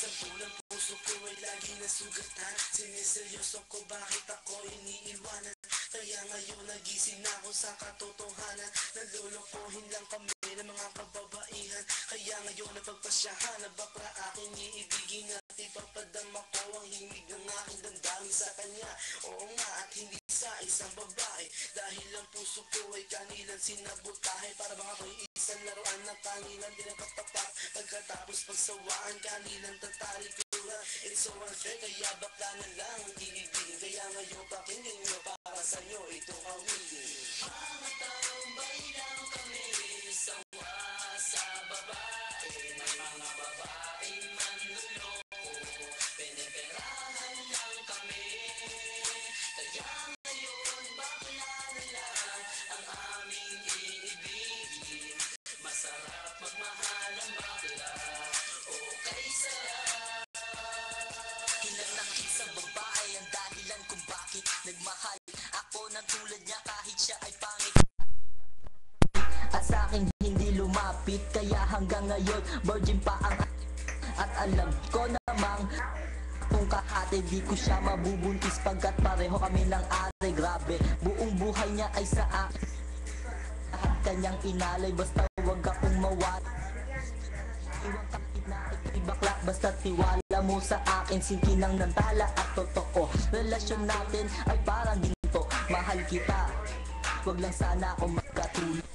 Sa bulang puso ko ay lagi nasugatan. Siniseryoso ko bakit ako iniiwanan. Kaya ngayon nagising na ako sa katotohanan. Nalulukuhin lang kami ng mga kababaihan. Kaya ngayon napagpasyahan na bakla aking iibigin at ipapadama ko ang himig ng aking damdamin sa kanya. Oo nga at hindi sa isang babae. Dahil ang puso ko ay kanilang sinabotahe. Para bang ako'y isang laruan na kanilang dinapatapak. Pagkatapos pagsawaan kanilang tatalikuran. It's so unfair kaya bakla na lang ang iibigin. Kaya ngayon pakinggan nyo para sa'yo itong awitin. Mga taong bayang kami sawa sa babae. May mga babaeng manluloko. Piniperahan lang kami. Kaya ngayon bakla na lang ang aming iibigin. Masarap magmahal ng bakla. Okay sarap. Ilang ng isang babae ang dahilan kung bakit nagmahal ako ng tulad niya kahit siya ay pangit. At sa akin hindi lumapit. Kaya hanggang ngayon virgin pa ang at alam ko namang kung kahati di ko siya mabubuntis. Pagkat pareho kami ng are. Grabe buong buhay niya ay sa akin. Lahat kanyang inalay basta wag akong mawala. Iwang kapit na ikay bakla basta tiwala mo sa akin. Sinkinang ng tala at totoo. Relasyon natin ay parang ginto. Mahal kita, wag lang sana ako magkatulog.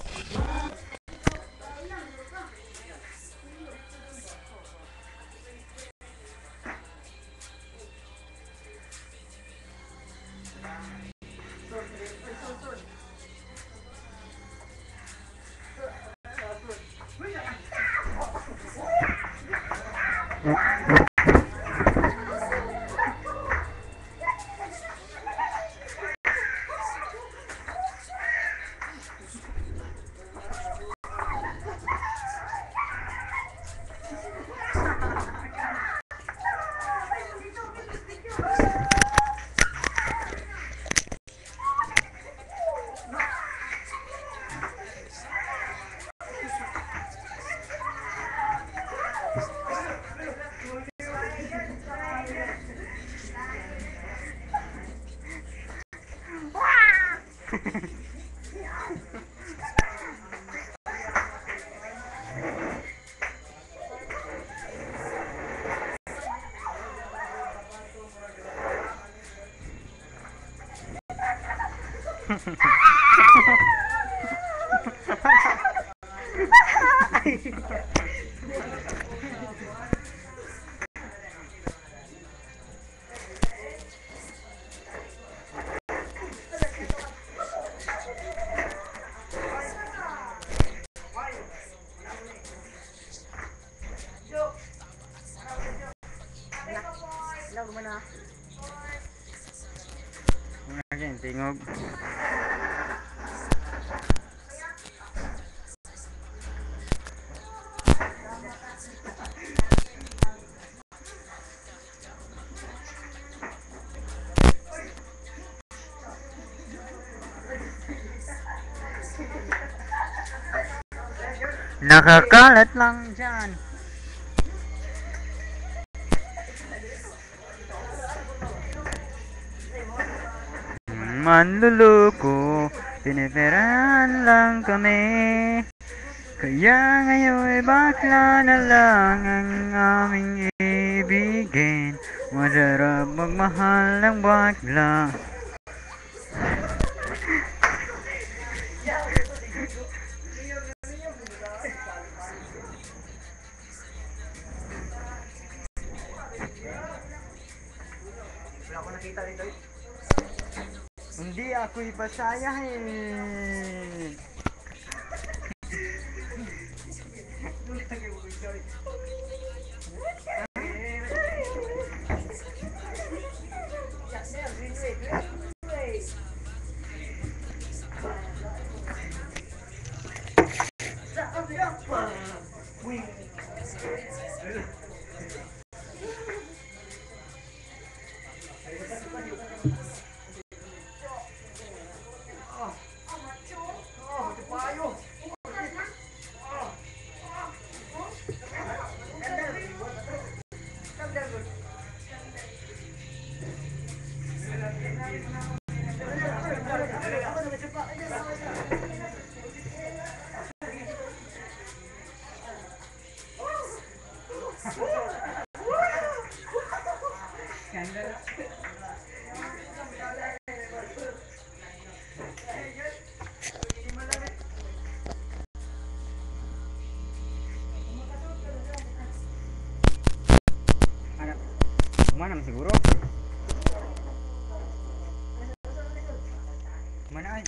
Tingog. Nakakalat lang dyan. Manluloko, piniperahan lang kami. Kaya ngayon bakla na lang ang aming ibigin. Masarap magmahal ng bakla. Hindi ako ipasayahin. siguro. Manaan.